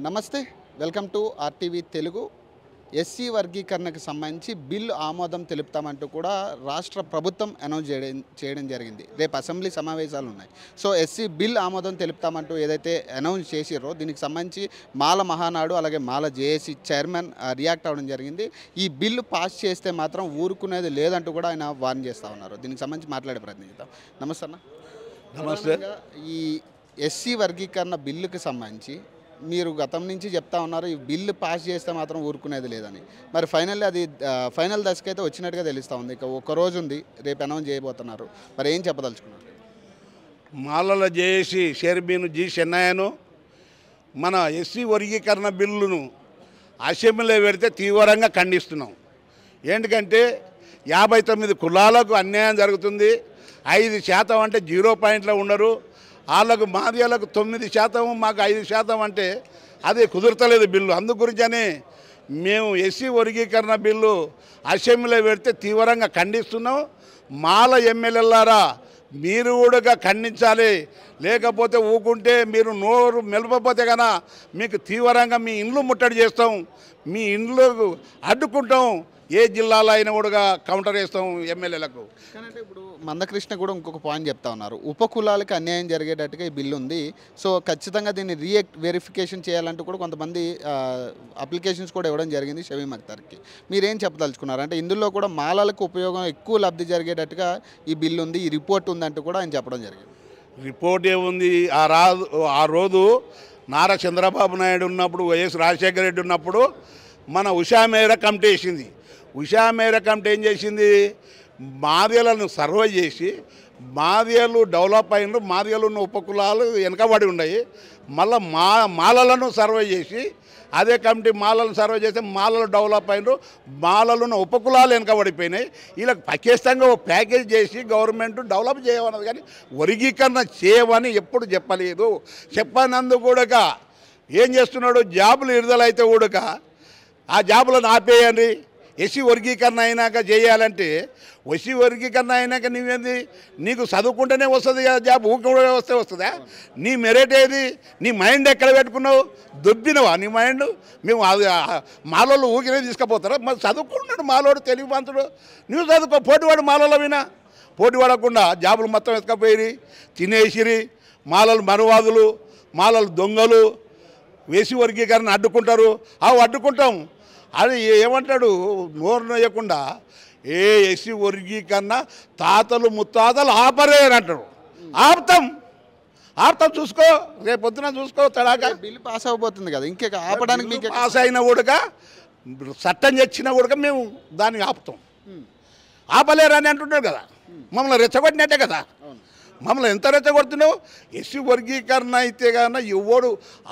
నమస్తే welcome to RTV Telugu. SC వర్గీకరణకు సంబంధించి బిల్లు ఆమోదం తెలుపుతామంటూ కూడా రాష్ట్ర ప్రభుత్వం అనౌన్స్ చేయడం జరిగింది. రేపు అసెంబ్లీ సమావేశాలు ఉన్నాయి. సో ఎస్సీ బిల్ ఆమోదం తెలుపుతామంటూ ఏదైతే అనౌన్స్ చేసిరో దీనికి సంబంధించి మాల మహానాడు అలాగే మాల జేఏసీ చైర్మన్ రియాక్ట్ అవ్వడం జరిగింది. ఈ బిల్లు పాస్ చేస్తే మాత్రం ఊరుకునేది లేదంటూ కూడా ఆయన వార్న్ చేస్తూ ఉన్నారు. దీనికి సంబంధించి మాట్లాడే ప్రయత్నం చేద్దాం. నమస్తే అన్న. నమస్తే. ఈ ఎస్సీ వర్గీకరణ బిల్లుకి సంబంధించి మీరు గతం నుంచి చెప్తా ఉన్నారు ఈ బిల్లు పాస్ చేస్తే మాత్రం ఊరుకునేది లేదని. మరి ఫైనల్లీ అది ఫైనల్ దశకైతే వచ్చినట్టుగా తెలుస్తూ ఉంది. ఇక ఒక రోజు ఉంది, రేపు అనౌన్స్ చేయబోతున్నారు. మరి ఏం చెప్పదలుచుకున్నారు? మాలల జేఏసీ చైర్మన్ జి చెన్నయ్యను మన ఎస్సీ వర్గీకరణ బిల్లును అసెంబ్లీలో పెడితే తీవ్రంగా ఖండిస్తున్నాం. ఎందుకంటే 59 కులాలకు అన్యాయం జరుగుతుంది. 5% అంటే 0 పాయింట్లో ఉండరు. వాళ్ళకు మాదియాలకు 9%, మాకు 5% అంటే అది కుదురతలేదు బిల్లు. అందు గురించని మేము ఎస్సీ వర్గీకరణ బిల్లు అసెంబ్లీలో పెడితే తీవ్రంగా ఖండిస్తున్నాం. మాల ఎమ్మెల్యేలారా మీరు కూడా ఖండించాలి. లేకపోతే ఊకుంటే మీరు నోరు మెలపపోతే కన్నా మీకు తీవ్రంగా మీ ఇండ్లు ముట్టడి చేస్తాం, మీ ఇండ్లు అడ్డుకుంటాం. ఏ జిల్లాలో అయినా కూడా కౌంటర్ వేస్తాం ఎమ్మెల్యేలకు. కానీ ఇప్పుడు మందకృష్ణ కూడా ఇంకొక పాయింట్ చెప్తా ఉన్నారు. ఉపకులాలకు అన్యాయం జరిగేటట్టుగా ఈ బిల్లు ఉంది. సో ఖచ్చితంగా దీన్ని వెరిఫికేషన్ చేయాలంటూ కూడా కొంతమంది అప్లికేషన్స్ కూడా ఇవ్వడం జరిగింది షమీమ్ అఖ్తర్కి. మీరేం చెప్పదలుచుకున్నారు? అంటే ఇందులో కూడా మాలలకు ఉపయోగం ఎక్కువ లబ్ధి జరిగేటట్టుగా ఈ బిల్లు ఉంది, ఈ రిపోర్ట్ ఉందంటూ కూడా ఆయన చెప్పడం జరిగింది. రిపోర్ట్ ఏముంది? ఆ రోజు నారా చంద్రబాబు నాయుడు ఉన్నప్పుడు, వైఎస్ రాజశేఖర రెడ్డి ఉన్నప్పుడు మన ఉషా మేర కమిటీ వేసింది. ఉషా మేర కమిటీ ఏం చేసింది? మాదిగలను సర్వే చేసి మాదిగలు డెవలప్ అయినరు, మాదిగలు ఉన్న ఉపకులాలు వెనకబడి ఉన్నాయి. మళ్ళీ మాలలను సర్వే చేసి అదే కమిటీ మాలలను సర్వే చేస్తే మాలలు డెవలప్ అయినరు, మాలలు ఉన్న ఉపకులాలు వెనకబడిపోయినాయి. వీళ్ళకి పకేస్తంగా ఒక ప్యాకేజ్ చేసి గవర్నమెంట్ డెవలప్ చేయమన్నది, కానీ వర్గీకరణ చేయమని ఎప్పుడు చెప్పలేదు. చెప్పనందుకు కూడా ఏం చేస్తున్నాడు? జాబులు విడుదలైతే కూడా ఆ జాబులను ఆపేయండి. ఎస్సీ వర్గీకరణ అయినాక చేయాలంటే ఎస్సీ వర్గీకరణ అయినాక నువ్వేంది? నీకు చదువుకుంటేనే వస్తుంది కదా జాబ్, ఊరికే వస్తే వస్తుందా? నీ మెరిట్ ఏది? నీ మైండ్ ఎక్కడ పెట్టుకున్నావు? దొబ్బినవా నీ మైండ్? మేము అది మాలోళ్ళు ఊరికే తీసుకుపోతారా? మరి చదువుకుంటున్నాడు మాలోడు, తెలివిమంతుడు. నువ్వు చదువుకో, పోటీవాడు మాలలో వినా. పోటీ పడకుండా జాబులు మొత్తం ఎత్తుకపోయి తినేసిరి. మాలలు మనువాదులు, మాలలు దొంగలు, ఎస్సీ వర్గీకరణ అడ్డుకుంటారు. అడ్డుకుంటాం అది ఏమంటాడు? నోరు నొయ్యకుండా ఎస్సీ వర్గీకరణ తాతలు ముత్తాతలు ఆపరే అని అంటాడు. ఆపుతాం చూసుకో, రేపు పొద్దున చూసుకో. తడాక బిల్లు పాస్ అవ్వబోతుంది కదా, ఇంకే ఆపడానికి మీకు పాస్ అయినా కూడా చట్టం తెచ్చినా కూడా మేము దాన్ని ఆపుతాం. ఆపలేరని అంటున్నాడు కదా, మమ్మల్ని రెచ్చగొట్టినట్టే కదా. మమ్మల్ని ఎంత రెచ్చగొడుతున్నావు? ఎస్సీ వర్గీకరణ అయితే కన్నా ఎవడు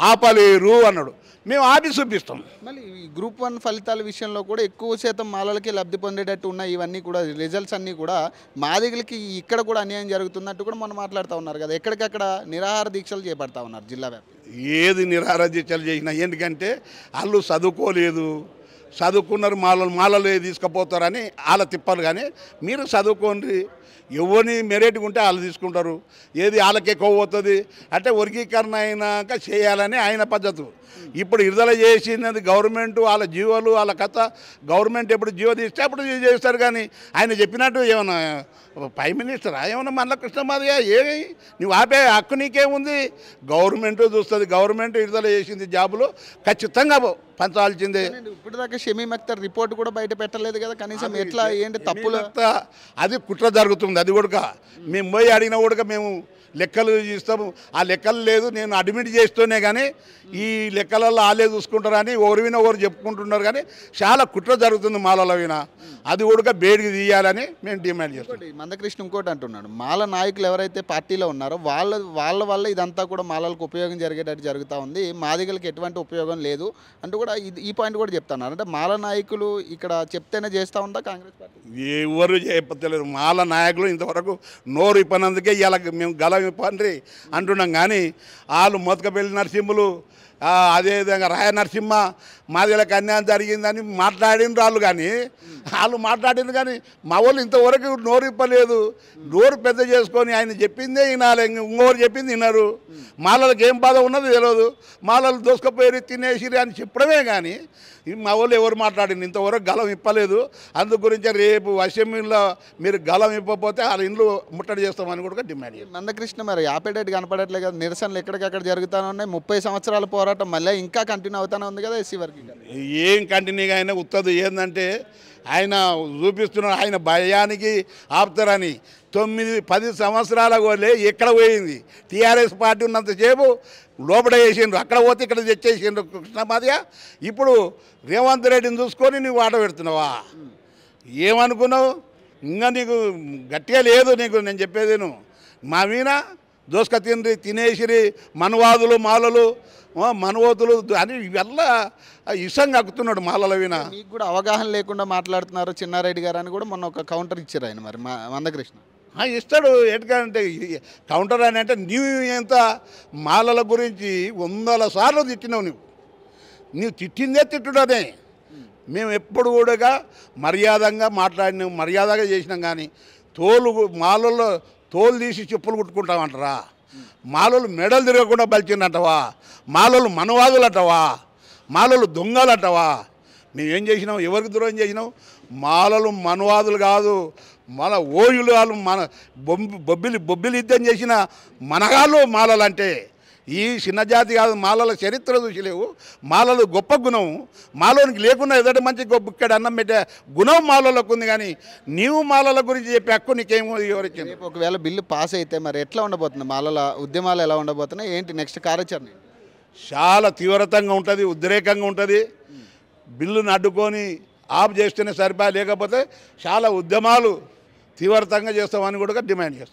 ఆపలేరు అన్నాడు. మేము ఆపి చూపిస్తాం. మళ్ళీ ఈ గ్రూప్ 1 ఫలితాల విషయంలో కూడా ఎక్కువ శాతం మాలలకి లబ్ధి పొందేటట్టు ఉన్నాయి. ఇవన్నీ కూడా రిజల్ట్స్ అన్నీ కూడా మాదిగలకి ఇక్కడ కూడా అన్యాయం జరుగుతున్నట్టు కూడా మనం మాట్లాడుతూ ఉన్నారు కదా. ఎక్కడికక్కడ నిరాహార దీక్షలు చేపడతా ఉన్నారు జిల్లా వ్యాప్తంగా. ఏది నిరాహార దీక్షలు చేసినా ఎందుకంటే వాళ్ళు చదువుకోలేదు, చదువుకున్నారు మాలలు తీసుకుపోతారని వాళ్ళ తిప్పాలి. కానీ మీరు చదువుకోండి, ఎవరిని మెరేట్గా ఉంటే వాళ్ళు తీసుకుంటారు. ఏది వాళ్ళకి ఎక్కువ పోతుంది అంటే వర్గీకరణ అయినాక చేయాలని ఆయన పద్ధతి. ఇప్పుడు విడుదల చేసినది గవర్నమెంట్, వాళ్ళ జీవోలు వాళ్ళ కథ. గవర్నమెంట్ ఎప్పుడు జీవో తీస్తే అప్పుడు చేస్తారు. కానీ ఆయన చెప్పినట్టు ఏమన్నా ప్రైమ్ మినిస్టరా ఏమన్నా మళ్ళీ కృష్ణమాదిగా నువ్వు ఆపే హక్కు నీకేముంది? గవర్నమెంట్ చూస్తుంది. గవర్నమెంట్ విడుదల చేసింది జాబులు ఖచ్చితంగా పంచాల్సిందే. ఇప్పటిదాకా షమీమ్ అఖ్తర్ రిపోర్ట్ కూడా బయట పెట్టలేదు కదా. కనీసం ఎట్లా ఏంటి తప్పులు? అది కుట్ర జరుగుతుంది. అది కూడా మేము పోయి అడిగిన కూడా మేము లెక్కలు ఇస్తాము. ఆ లెక్కలు లేదు, నేను అడ్మిట్ చేస్తూనే కానీ ఈ లెక్కలలో వాళ్ళే చూసుకుంటారని ఒకరివిన ఒకరు చెప్పుకుంటున్నారు. కానీ చాలా కుట్ర జరుగుతుంది మాలలో వినా. అది కూడా బేడికి తీయాలని మేము డిమాండ్ చేస్తాం. మందకృష్ణ ఇంకోటి అంటున్నాడు, మాల నాయకులు ఎవరైతే పార్టీలో ఉన్నారో వాళ్ళ వల్ల ఇదంతా కూడా మాలలకు ఉపయోగం జరిగేటట్టు జరుగుతూ ఉంది, మాదిగలకు ఎటువంటి ఉపయోగం లేదు అంటూ కూడా ఈ పాయింట్ కూడా చెప్తున్నారు. అంటే మాల నాయకులు ఇక్కడ చెప్తేనే చేస్తూ ఉందా కాంగ్రెస్ పార్టీ? ఎవరు చెప్పలేదు. మాల నాయకులు ఇంతవరకు నోరు ఇప్పనందుకే ఇలా మేము గల ఇప్పండి అంటున్నాం. కానీ వాళ్ళు మొతకపల్లి నరసింహులు, అదేవిధంగా రాయ నరసింహ మాదిలకు అన్యాయం జరిగిందని మాట్లాడిన వాళ్ళు కానీ వాళ్ళు మాట్లాడిన కానీ మా వాళ్ళు ఇంతవరకు నోరు ఇప్పలేదు. నోరు పెద్ద చేసుకొని ఆయన చెప్పిందే వినాలి, ఇంకోరు చెప్పింది వినరు. మాలలకు ఏం బాధ ఉన్నది తెలియదు. మాలలు దోసుకపోయి తినేసిరి అని చెప్పడమే కానీ మా వాళ్ళు ఎవరు మాట్లాడింది ఇంతవరకు గలం ఇప్పలేదు. అందు గురించి రేపు అసెంబ్లీలో మీరు గలం ఇప్పకపోతే వాళ్ళ ఇండ్లు ముట్టడి చేస్తామని కూడా డిమాండ్ చేస్తాం. మందకృష్ణ మరి ఆపేటట్టు కనపడట్లేదు కదా, నిరసనలు ఎక్కడికక్కడ జరుగుతూనే ఉన్నాయి. 30 సంవత్సరాల పోరాటం మళ్ళీ ఇంకా కంటిన్యూ అవుతూనే ఉంది కదా ఎస్సీ వర్గీకరణ. ఏం కంటిన్యూగా అయినా ఉత్తది ఏంటంటే ఆయన చూపిస్తున్న ఆయన భయానికి ఆపుతారని 9-10 సంవత్సరాల గోలే ఎక్కడ పోయింది. టీఆర్ఎస్ పార్టీ ఉన్నంతసేపు లోపల వేసిండ్రు, అక్కడ పోతే ఇక్కడ తెచ్చేసిండ్రు కృష్ణమాదిగ. ఇప్పుడు రేవంత్ రెడ్డిని చూసుకొని నువ్వు ఆట పెడుతున్నావా? ఏమనుకున్నావు? ఇంకా నీకు గట్టిగా లేదు. నీకు నేను చెప్పేది మా మీన దోసుక తినేసిరి మనవాదులు మాలలు మనవోతులు అని ఇవల్ల ఇష్టం కక్కుతున్నాడు మాలల విన. మీకు కూడా అవగాహన లేకుండా మాట్లాడుతున్నారు చిన్నారెడ్డి గారు అని కూడా మొన్న ఒక కౌంటర్ ఇచ్చారు ఆయన మరి మందకృష్ణ. ఇస్తాడు ఎటుకంటే కౌంటర్ అని అంటే నీవు ఎంత మాలల గురించి 100 సార్లు తిట్టినావు. నువ్వు తిట్టిందే తిట్టుడనే. మేము ఎప్పుడు కూడా మర్యాదగా మాట్లాడినాం, మర్యాదగా చేసినాం. కానీ మాలల్లో తోలు తీసి చెప్పులు కుట్టుకుంటామంటారా? మాలలు మెడలు తిరగకుండా బలిచిందంటవా? మాలలు మనవాదులు అంటవా? మాలలు దొంగలు అంటవా? మేమేం చేసినాం? ఎవరికి దూరం చేసినాం? మాలలు మనవాదులు కాదు, మన ఓయులు వాళ్ళు, మన బొబ్బిలి యుద్ధం చేసిన మనగాళ్ళు మాలలు అంటే. ఈ చిన్న జాతి కాదు. మాలల చరిత్ర చూసిలేవు. మాలలు గొప్ప గుణం. మాలోనికి లేకుండా ఎదటి మంచి ఇక్కడ అన్నం పెట్టే గుణం మాలలకు ఉంది. కానీ నీవు మాలల గురించి చెప్పే హక్కు నీకేమో ఎవరిచ్చింది? ఒకవేళ బిల్లు పాస్ అయితే మరి ఎట్లా ఉండబోతుంది? మాలల ఉద్యమాలు ఎలా ఉండబోతున్నాయి? ఏంటి నెక్స్ట్ కార్యాచరణ? చాలా తీవ్రతంగా ఉంటుంది, ఉద్రేకంగా ఉంటుంది. బిల్లును అడ్డుకొని ఆఫ్ చేస్తేనే సరిపోయి, లేకపోతే చాలా ఉద్యమాలు తీవ్రతంగా చేస్తామని కూడా డిమాండ్ చేస్తాం.